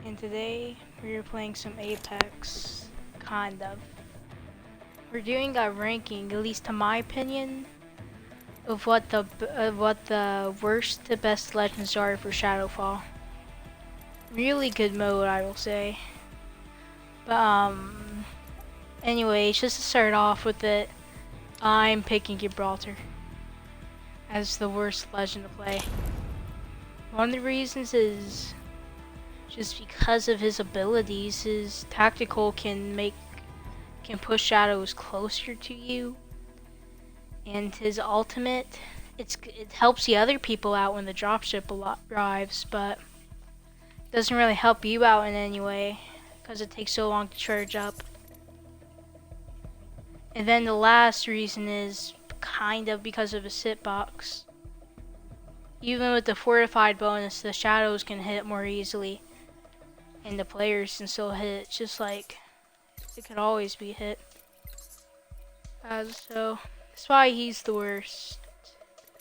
and today we're playing some Apex, kind of. We're doing a ranking, at least to my opinion, of what the worst to best legends are for ShadowFall. Really good mode, I will say. But anyways, just to start off with it, I'm picking Gibraltar as the worst legend to play. One of the reasons is just because of his abilities. His tactical can push shadows closer to you, and his ultimate, it helps the other people out when the dropship arrives, but it doesn't really help you out in any way because it takes so long to charge up. And then the last reason is kind of because of his hitbox. Even with the fortified bonus, the shadows can hit more easily, and the players can still hit, just like it could always be hit. So that's why he's the worst.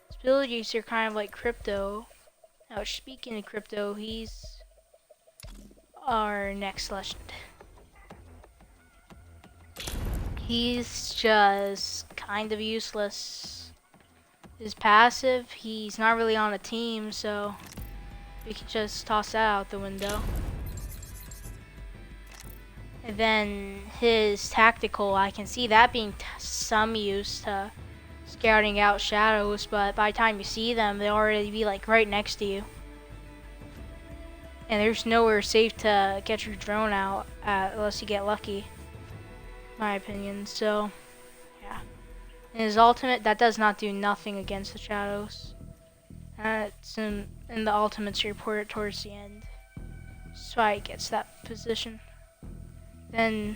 His abilities are kind of like Crypto. Now, speaking of Crypto, he's our next legend. He's just kind of useless. His passive, he's not really on a team, so we can just toss that out the window. And then his tactical, I can see that being some use to scouting out shadows, but by the time you see them, they'll already be like right next to you. And there's nowhere safe to get your drone out at unless you get lucky, in my opinion. So, yeah. And his ultimate, that does not do nothing against the shadows. It's in the ultimates report towards the end. That's why he gets that position. Then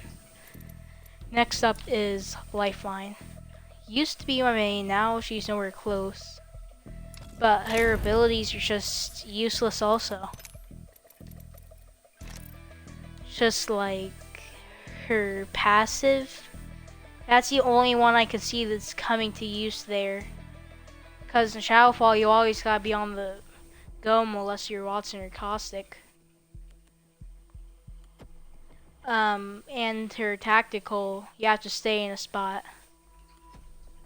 next up is Lifeline. Used to be my main, now she's nowhere close. But her abilities are just useless also. Just like her passive. That's the only one I could see that's coming to use there. Because in ShadowFall you always gotta be on the go unless you're Watson or Caustic. And her tactical, you have to stay in a spot.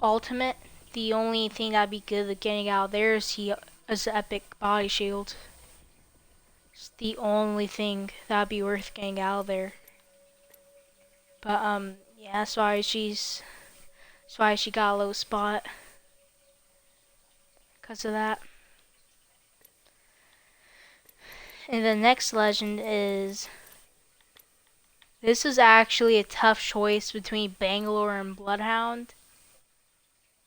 Ultimate, the only thing that'd be good at getting out there is the epic body shield. It's the only thing that'd be worth getting out of there. But yeah, that's why she got a low spot. Because of that. And the next legend is, this is actually a tough choice between Bangalore and Bloodhound.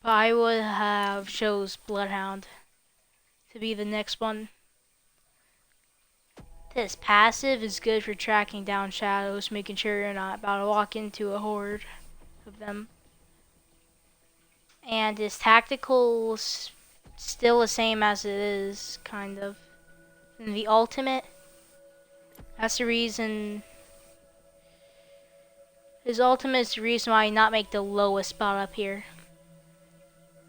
But I would have chose Bloodhound to be the next one. This passive is good for tracking down shadows, making sure you're not about to walk into a horde of them. And his tactical's still the same as it is, kind of. And the ultimate, that's the reason. His ultimate is the reason why I not make the lowest spot up here.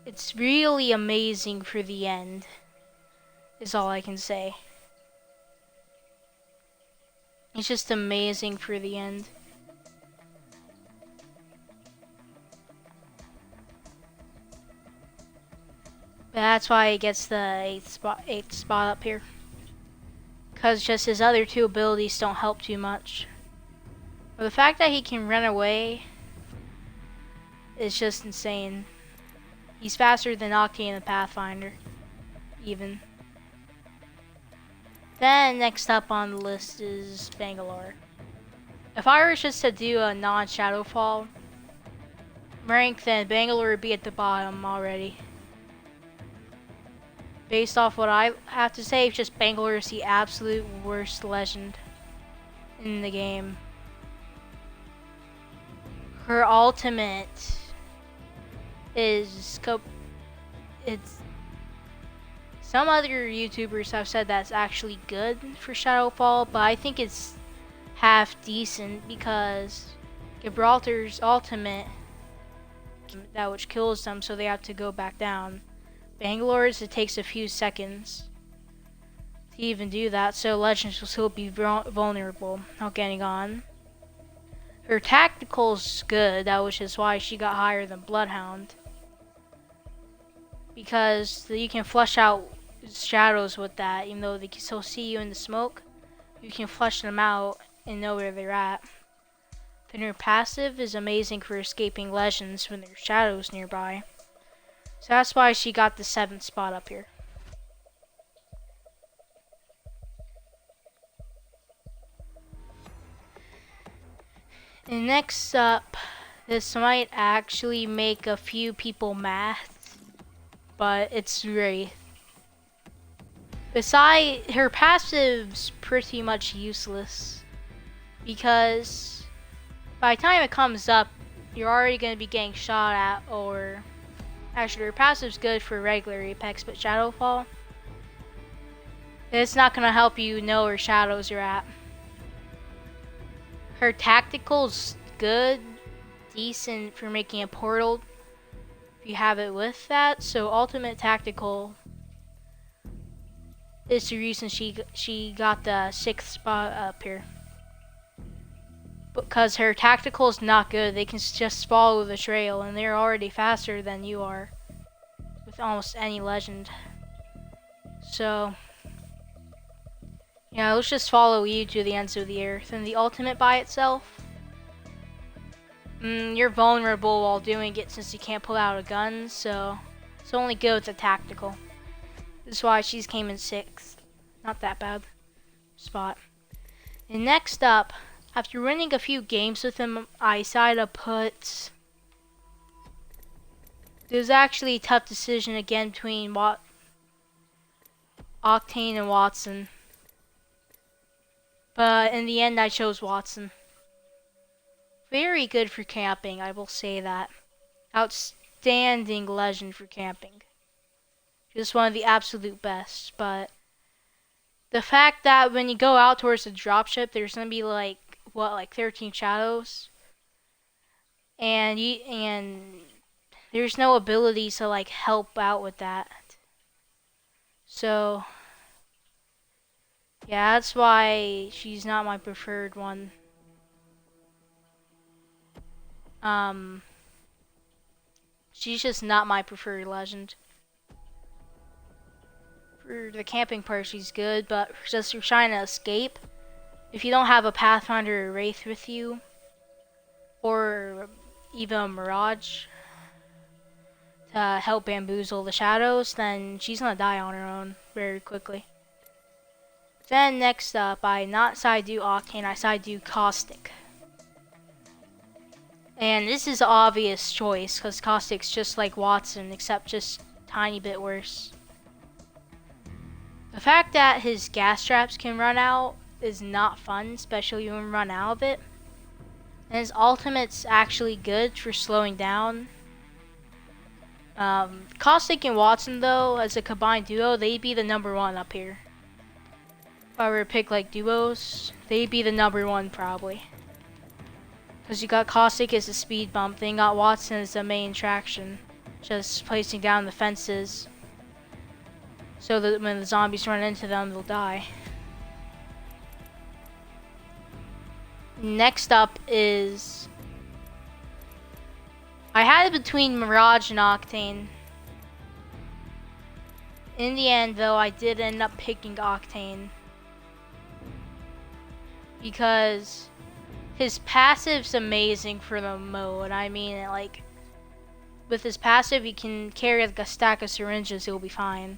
It's really amazing for the end, is all I can say. It's just amazing for the end. But that's why he gets the 8th spot up here. Because just his other two abilities don't help too much. But the fact that he can run away is just insane. He's faster than Octane the Pathfinder, even. Then next up on the list is Bangalore. If I were just to do a non-ShadowFall rank, then Bangalore would be at the bottom already. Based off what I have to say, just Bangalore is the absolute worst legend in the game. Her ultimate is some other YouTubers have said that's actually good for ShadowFall, but I think it's half decent because Gibraltar's ultimate, that which kills them, so they have to go back down. Bangalore's, it takes a few seconds to even do that, so Legends will still be vulnerable, not getting on. Her tactical's good, that was just why she got higher than Bloodhound. Because you can flush out shadows with that, even though they can still see you in the smoke. You can flush them out and know where they're at. Then her passive is amazing for escaping Legends when there's shadows nearby. So that's why she got the 7th spot up here. And next up, this might actually make a few people mad, but it's Wraith. Besides, her passive's pretty much useless, because by the time it comes up, you're already going to be getting shot at, or actually her passive's good for regular Apex, but ShadowFall, it's not going to help you know where shadows are at. Her tactical's good, decent for making a portal if you have it with that, so ultimate tactical is the reason she got the 6th spot up here. Because her tactical is not good, they can just follow the trail, and they're already faster than you are with almost any Legend. So yeah, let's just follow you to the ends of the earth. And the ultimate by itself, you're vulnerable while doing it since you can't pull out a gun, so it's only good with the tactical. This is why she's came in 6th. Not that bad spot. And next up, after winning a few games with him, I decided to put... It was actually a tough decision again between Octane and Watson. But in the end, I chose Watson. Very good for camping, I will say that. Outstanding Legend for camping. Just one of the absolute best, but the fact that when you go out towards the dropship, there's gonna be like 13 shadows, and there's no ability to like help out with that. So yeah, that's why she's not my preferred one. She's just not my preferred Legend. For the camping part, she's good, but just for trying to escape, if you don't have a Pathfinder or Wraith with you, or even a Mirage to help bamboozle the shadows, then she's gonna die on her own very quickly. Then next up, I not decided to do Octane, I decided to do Caustic. And this is an obvious choice, because Caustic's just like Watson, except just a tiny bit worse. The fact that his gas traps can run out is not fun, especially when you run out of it. And his ultimate's actually good for slowing down. Caustic and Watson though, as a combined duo, they'd be the #1 up here. If I were to pick like duos, they'd be the #1 probably. Because you got Caustic as a speed bump, then you got Watson as the main traction. Just placing down the fences, so that when the zombies run into them, they'll die. Next up is... I had it between Mirage and Octane. In the end, though, I did end up picking Octane. Because his passive's amazing for the mode. I mean, like, with his passive, he can carry like a stack of syringes, he'll be fine.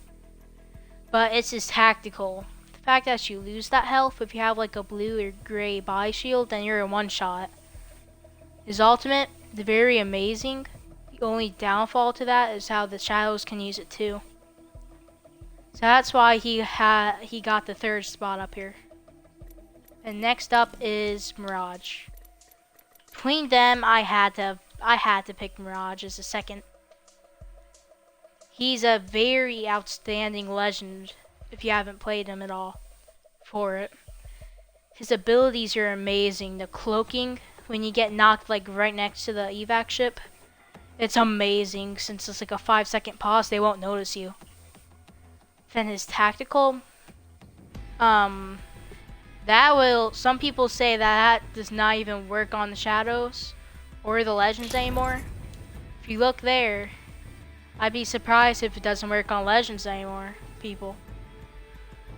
But it's his tactical. The fact that you lose that health, if you have like a blue or gray body shield, then you're a one-shot. His ultimate, very amazing. The only downfall to that is how the shadows can use it too. So that's why he got the 3rd spot up here. And next up is Mirage. Between them, I had to pick Mirage as a 2nd. He's a very outstanding Legend if you haven't played him at all for it. His abilities are amazing. The cloaking, when you get knocked like right next to the evac ship, it's amazing. Since it's like a 5-second pause, they won't notice you. Then his tactical, Um, that will, some people say that does not even work on the shadows or the legends anymore. If you look there, I'd be surprised if it doesn't work on legends anymore, people.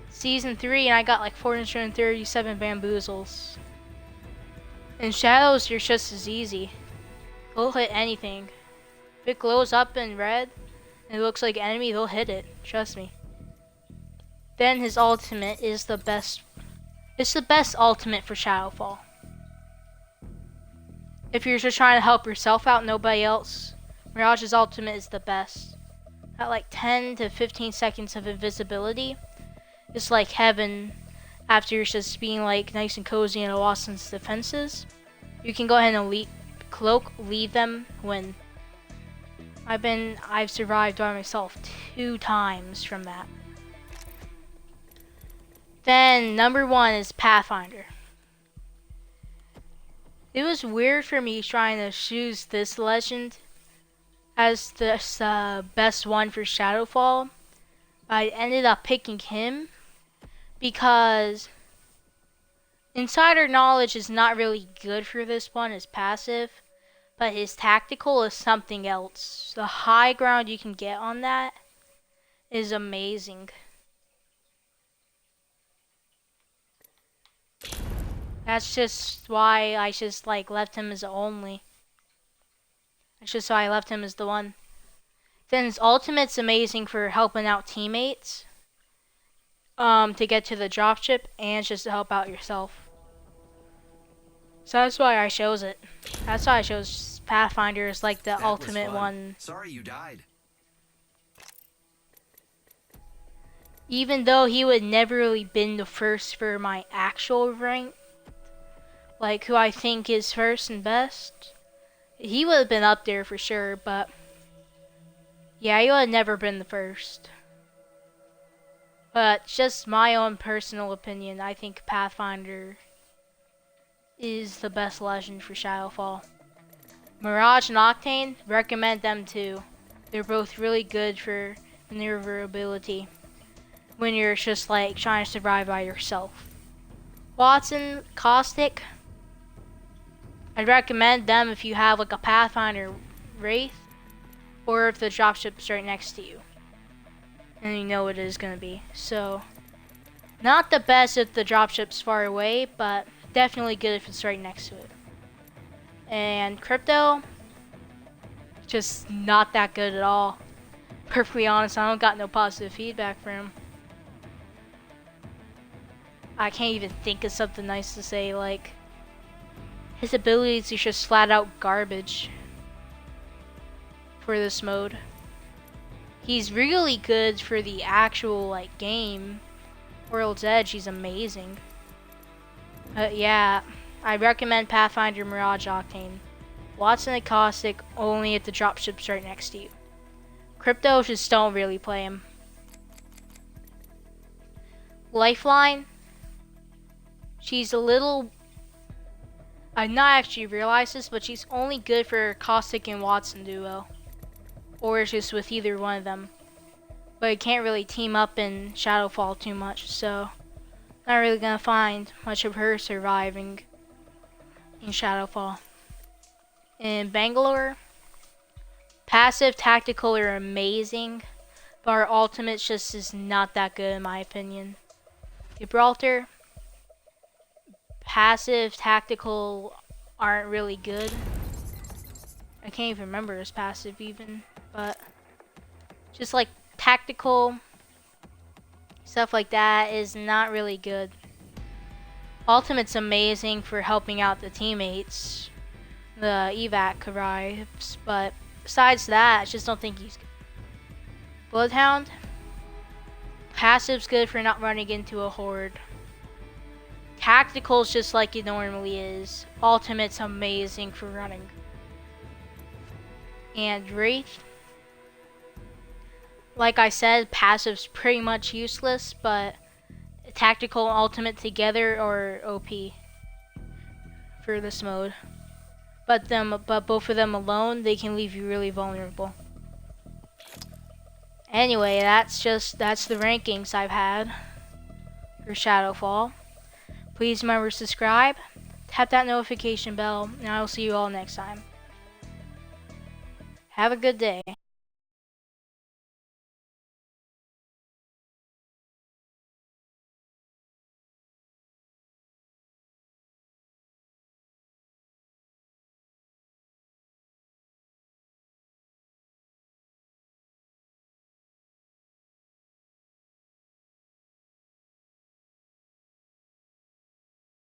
Season 3 and I got like 437 bamboozles. In shadows, you're just as easy. He'll hit anything. If it glows up in red and it looks like enemy, they'll hit it. Trust me. Then his ultimate is the best. It's the best ultimate for ShadowFall. If you're just trying to help yourself out, nobody else, Mirage's ultimate is the best. At like 10 to 15 seconds of invisibility, it's like heaven after you're just being like nice and cozy in a Watson's defenses. You can go ahead and leave them when I've survived by myself 2 times from that. Then number 1 is Pathfinder. It was weird for me trying to choose this legend as the best one for ShadowFall, but I ended up picking him because insider knowledge is not really good for this one as passive, but his tactical is something else. The high ground you can get on that is amazing. That's just why I just like left him as the only. That's just why I left him as the one. Then his ultimate's amazing for helping out teammates. To get to the dropship and just to help out yourself. So that's why I chose it. That's why I chose Pathfinder as like the That ultimate was fun. one. Sorry you died. Even though he would never really been the first for my actual rank, like who I think is first and best, he would have been up there for sure, but yeah, he would have never been the first. But just my own personal opinion, I think Pathfinder is the best legend for ShadowFall. Mirage and Octane, recommend them too. They're both really good for maneuverability when you're just like trying to survive by yourself. Watson, Caustic, I'd recommend them if you have like a Pathfinder Wraith, or if the dropship's right next to you and you know what it is going to be. So, not the best if the dropship's far away, but definitely good if it's right next to it. And Crypto, just not that good at all. Perfectly honest, I don't got no positive feedback from him. I can't even think of something nice to say, like, his abilities are just flat out garbage for this mode. He's really good for the actual like game. World's Edge, he's amazing. But yeah, I recommend Pathfinder, Mirage, Octane. Watson and Caustic only if the dropship's right next to you. Crypto, just don't really play him. Lifeline, she's a little, I've not actually realized this, but she's only good for Caustic and Watson duo. Or just with either one of them. But you can't really team up in ShadowFall too much, so not really gonna find much of her surviving in ShadowFall. In Bangalore, passive tactical are amazing, but our ultimate just is not that good in my opinion. Gibraltar, passive tactical aren't really good. I can't even remember his passive even, but just like tactical stuff like that is not really good. Ultimate's amazing for helping out the teammates, the evac arrives, but besides that, I just don't think he's good. Bloodhound, passive's good for not running into a horde. Tactical's just like it normally is. Ultimate's amazing for running. And Wraith, like I said, passive's pretty much useless, but tactical and ultimate together are OP for this mode. But both of them alone, they can leave you really vulnerable. Anyway, that's the rankings I've had for ShadowFall. Please remember to subscribe, tap that notification bell, and I will see you all next time. Have a good day.